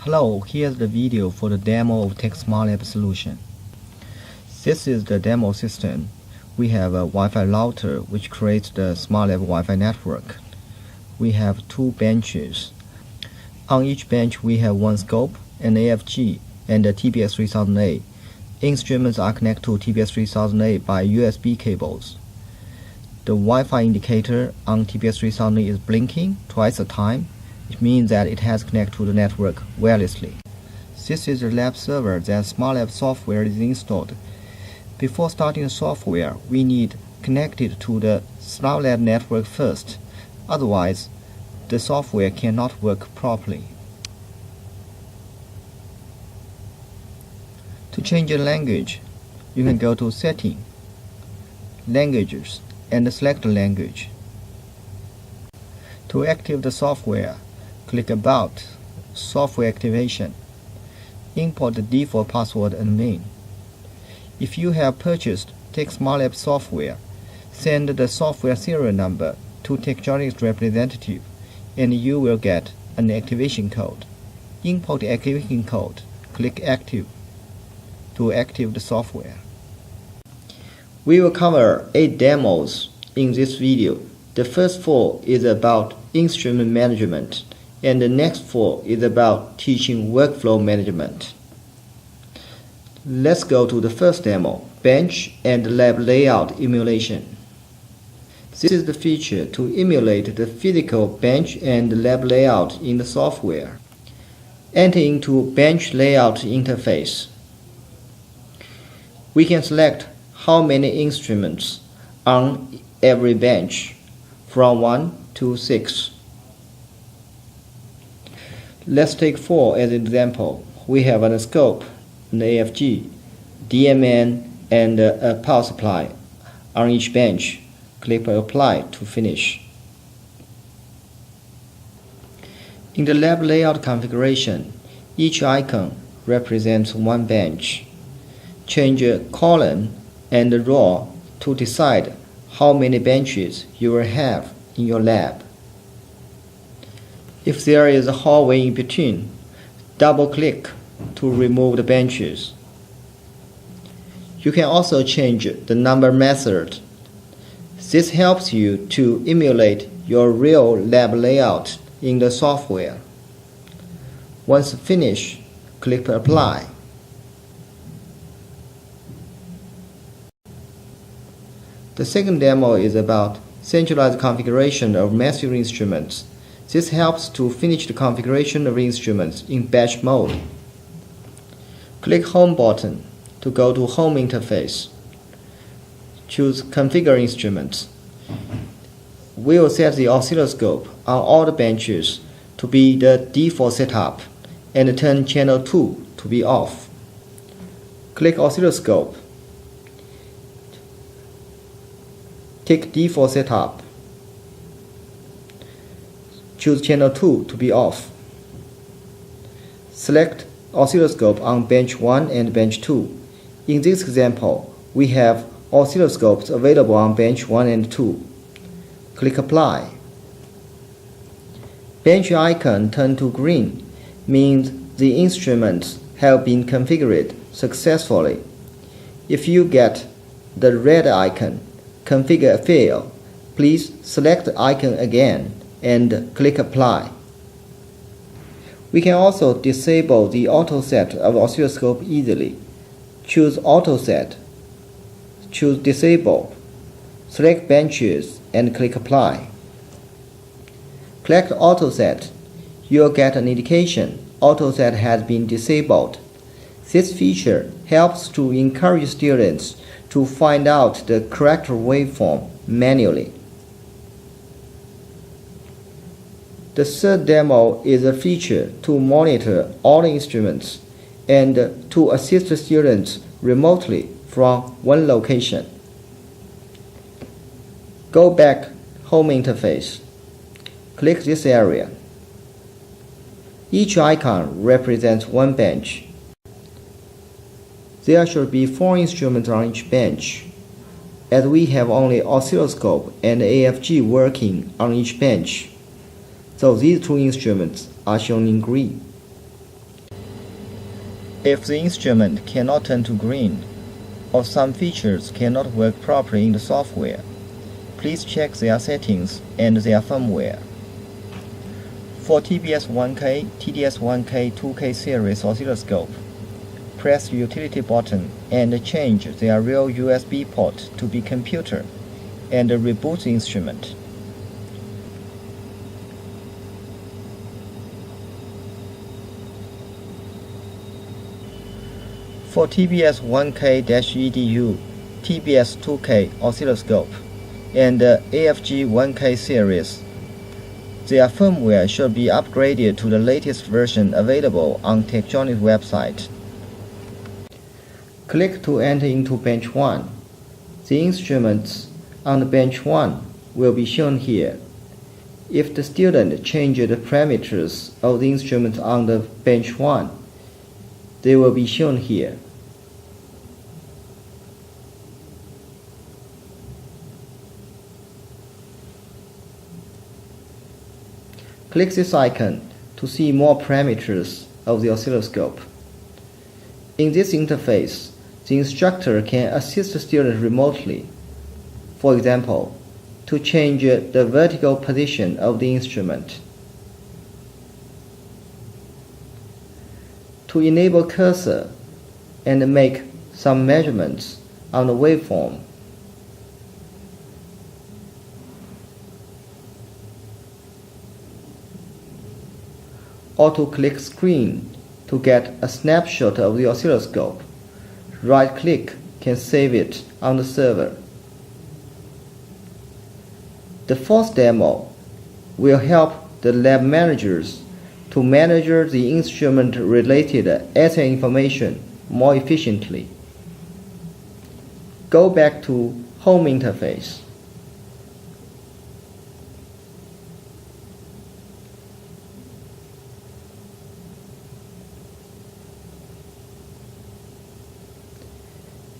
Hello, here's the video for the demo of Teksmartlab solution. This is the demo system. We have a Wi-Fi router which creates the SmartLab Wi-Fi network. We have two benches. On each bench we have one scope, an AFG, and a TBS3000A. Instruments are connected to TBS3000A by USB cables. The Wi-Fi indicator on TBS3000A is blinking twice a time. It means that it has connected to the network wirelessly. This is the lab server that SmartLab software is installed. Before starting the software, we need connected to the SmartLab network first. Otherwise, the software cannot work properly. To change the language, you can go to Setting, Languages, and select the language. To activate the software, click About, Software Activation. Import the default password and name. If you have purchased Teksmartlab software, send the software serial number to Tektronix representative and you will get an activation code. Import the activation code, click Active to activate the software. We will cover 8 demos in this video. The first 4 is about instrument management, and the next 4 is about teaching workflow management. Let's go to the first demo, Bench and Lab Layout Emulation. This is the feature to emulate the physical bench and lab layout in the software. Enter into Bench Layout interface. We can select how many instruments on every bench, from 1 to 6. Let's take 4 as an example. We have a scope, an AFG, DMN, and a power supply on each bench. Click Apply to finish. In the lab layout configuration, each icon represents one bench. Change column and row to decide how many benches you will have in your lab. If there is a hallway in between, double-click to remove the benches. You can also change the number method. This helps you to emulate your real lab layout in the software. Once finished, click Apply. The second demo is about centralized configuration of master instruments. This helps to finish the configuration of instruments in batch mode. Click Home button to go to Home interface. Choose Configure Instruments. We will set the oscilloscope on all the benches to be the default setup and turn channel 2 to be off. Click Oscilloscope. Tick Default Setup. Choose channel 2 to be off. Select oscilloscope on bench 1 and bench 2. In this example, we have oscilloscopes available on bench 1 and 2. Click Apply. Bench icon turned to green means the instruments have been configured successfully. If you get the red icon, Configure Fail, please select the icon again and click Apply. We can also disable the auto set of oscilloscope easily. Choose Auto Set. Choose Disable. Select Benches and click Apply. Click Auto Set. You'll get an indication Auto Set has been disabled. This feature helps to encourage students to find out the correct waveform manually. The third demo is a feature to monitor all instruments and to assist the students remotely from one location. Go back Home interface. Click this area. Each icon represents one bench. There should be 4 instruments on each bench. As we have only oscilloscope and AFG working on each bench, so these 2 instruments are shown in green. If the instrument cannot turn to green, or some features cannot work properly in the software, please check their settings and their firmware. For TBS1K, TDS1K 2K series oscilloscope, press the utility button and change their real USB port to be computer and reboot the instrument. For TBS1K-EDU, TBS2K oscilloscope, and AFG1K series, their firmware should be upgraded to the latest version available on Tektronix website. Click to enter into bench 1. The instruments on the bench 1 will be shown here. If the student changes the parameters of the instruments on the bench 1, they will be shown here. Click this icon to see more parameters of the oscilloscope. In this interface, the instructor can assist the student remotely. For example, to change the vertical position of the instrument, to enable cursor and make some measurements on the waveform, or to click screen to get a snapshot of the oscilloscope. Right-click can save it on the server. The fourth demo will help the lab managers to manage the instrument-related asset information more efficiently. Go back to Home interface.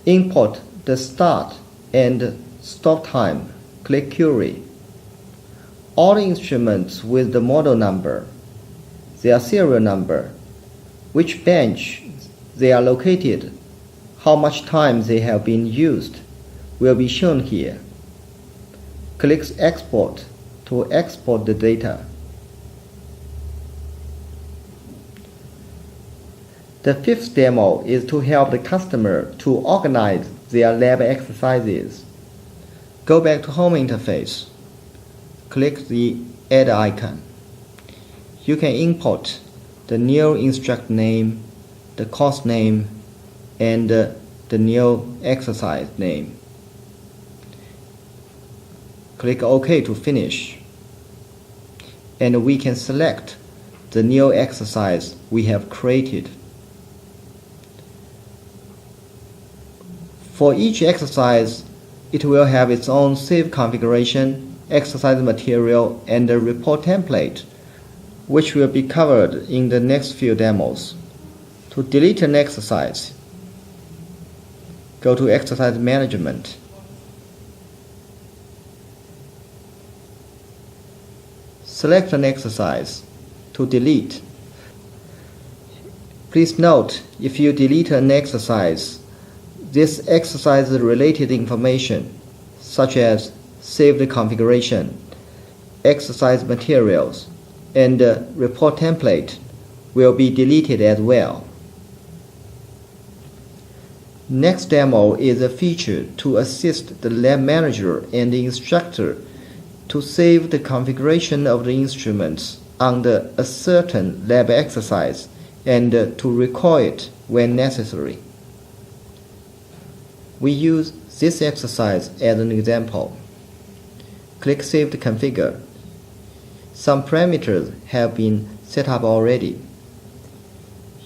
Import the start and stop time. Click Query. All instruments with the model number, their serial number, which bench they are located, how much time they have been used, will be shown here. Click Export to export the data. The fifth demo is to help the customer to organize their lab exercises. Go back to Home interface. Click the Add icon. You can import the new instructor name, the course name, and the new exercise name. Click OK to finish. And we can select the new exercise we have created. For each exercise, it will have its own save configuration, exercise material, and a report template, which will be covered in the next few demos. To delete an exercise, go to Exercise Management. Select an exercise to delete. Please note, if you delete an exercise, this exercise-related information, such as saved configuration, exercise materials, and report template, will be deleted as well. Next demo is a feature to assist the lab manager and the instructor to save the configuration of the instruments under a certain lab exercise and to recall it when necessary. We use this exercise as an example. Click Save to Configure. Some parameters have been set up already.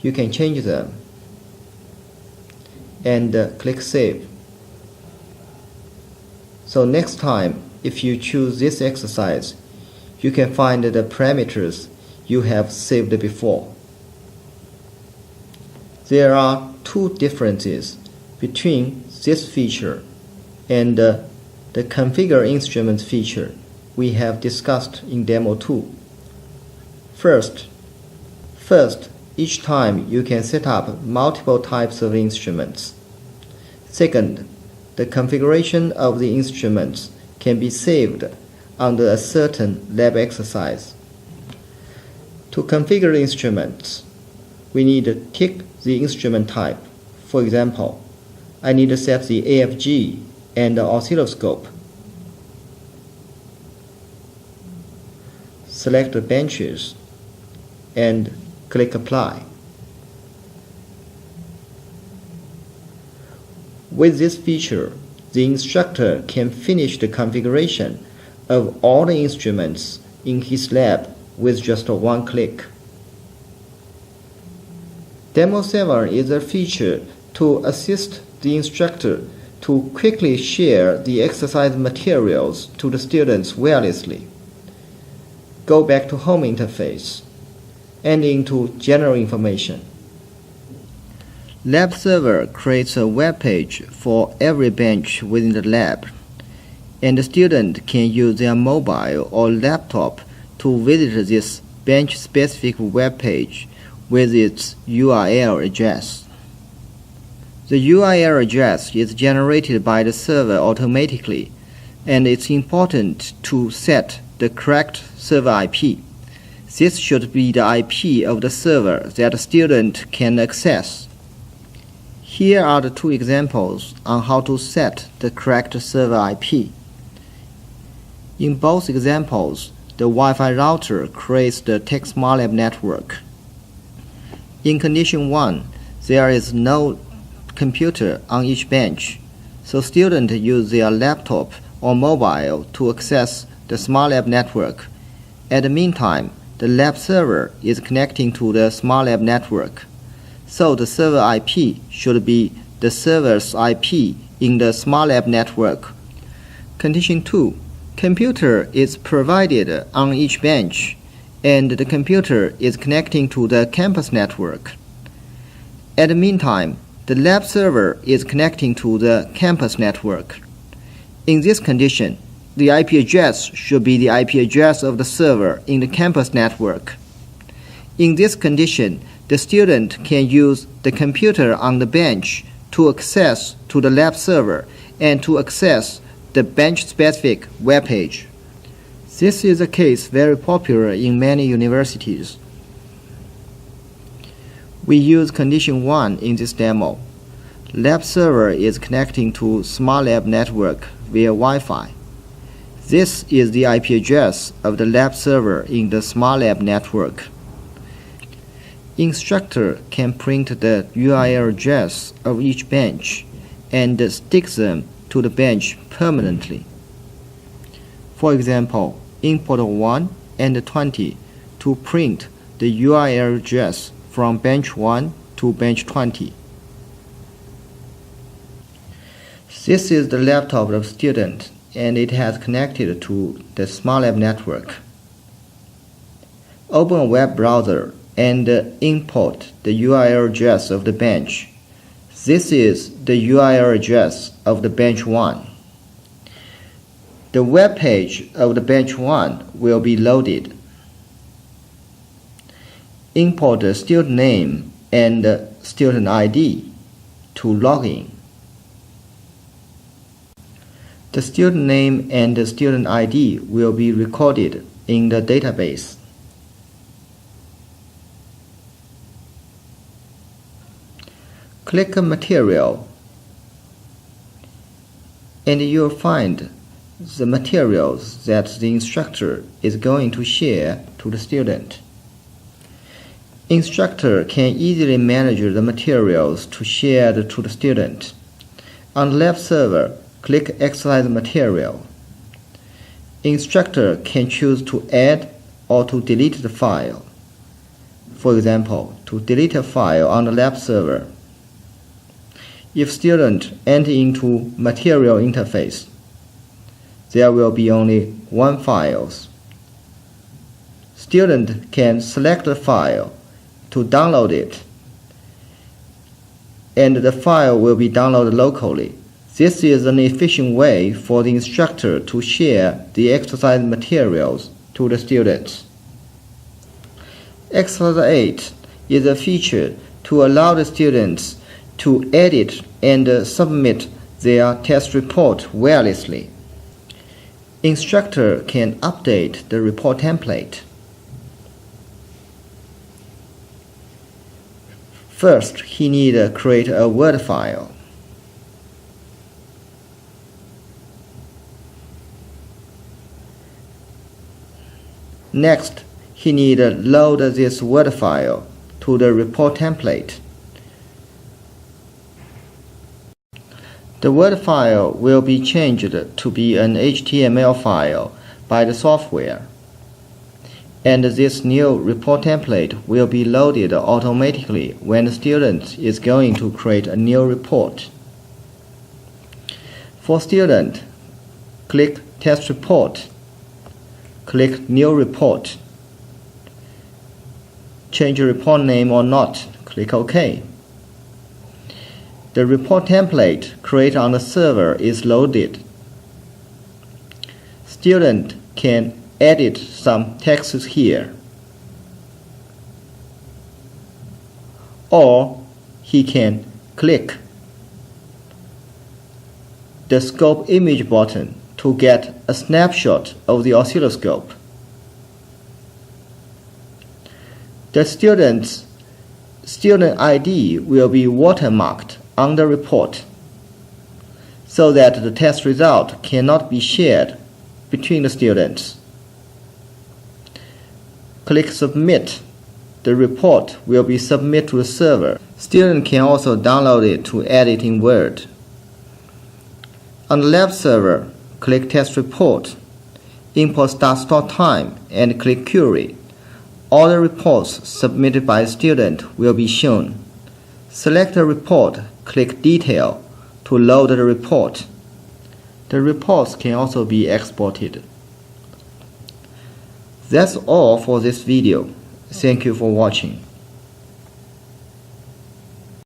You can change them and click Save. So next time, if you choose this exercise, you can find the parameters you have saved before. There are two differences between this feature and the Configure Instruments feature we have discussed in Demo 2. First, Each time you can set up multiple types of instruments. Second, the configuration of the instruments can be saved under a certain lab exercise. To configure instruments, we need to tick the instrument type. For example, I need to set the AFG and the oscilloscope. Select the benches and click Apply. With this feature, the instructor can finish the configuration of all the instruments in his lab with just one click. Demo 7 is a feature to assist the instructor to quickly share the exercise materials to the students wirelessly. Go back to Home interface and into General Information. Lab server creates a web page for every bench within the lab, and the student can use their mobile or laptop to visit this bench-specific web page with its URL address. The URL address is generated by the server automatically, and it's important to set the correct server IP. This should be the IP of the server that the student can access. Here are the two examples on how to set the correct server IP. In both examples, the Wi-Fi router creates the Teksmartlab network. In condition 1, there is no computer on each bench, so students use their laptop or mobile to access the SmartLab network. At the meantime, the lab server is connecting to the SmartLab network, so the server IP should be the server's IP in the SmartLab network. Condition 2. Computer is provided on each bench, and the computer is connecting to the campus network. At the meantime, the lab server is connecting to the campus network. In this condition, the IP address should be the IP address of the server in the campus network. In this condition, the student can use the computer on the bench to access to the lab server and to access the bench-specific web page. This is a case very popular in many universities. We use condition 1 in this demo. Lab server is connecting to SmartLab network via Wi-Fi. This is the IP address of the lab server in the SmartLab network. Instructor can print the URL address of each bench and stick them to the bench permanently. For example, import 1 and 20 to print the URL address from bench 1 to bench 20. This is the laptop of the student, and it has connected to the SmartLab network. Open a web browser and import the URL address of the bench. This is the URL address of the bench 1. The web page of the bench 1 will be loaded. Import the student name and student ID to log in. The student name and the student ID will be recorded in the database. Click Material, and you'll find the materials that the instructor is going to share to the student. Instructor can easily manage the materials to share to the student. On the lab server, click Exercise Material. Instructor can choose to add or to delete the file. For example, to delete a file on the lab server. If student enter into Material interface, there will be only one file. Student can select the file to download it, and the file will be downloaded locally. This is an efficient way for the instructor to share the exercise materials to the students. Exercise 8 is a feature to allow the students to edit and submit their test report wirelessly. Instructor can update the report template. First, he needs to create a Word file. Next, he needs to load this Word file to the report template. The Word file will be changed to be an HTML file by the software, and this new report template will be loaded automatically when the student is going to create a new report. For student, click Test Report, click New Report. Change the report name or not, click OK. The report template created on the server is loaded. Student can edit some text here, or he can click the scope image button to get a snapshot of the oscilloscope. The student ID will be watermarked on the report so that the test result cannot be shared between the students. Click Submit. The report will be submitted to the server. Student can also download it to edit in Word. On the lab server, click Test Report, import start time, and click Query. All the reports submitted by the student will be shown. Select a report, click Detail to load the report. The reports can also be exported. That's all for this video. Thank you for watching.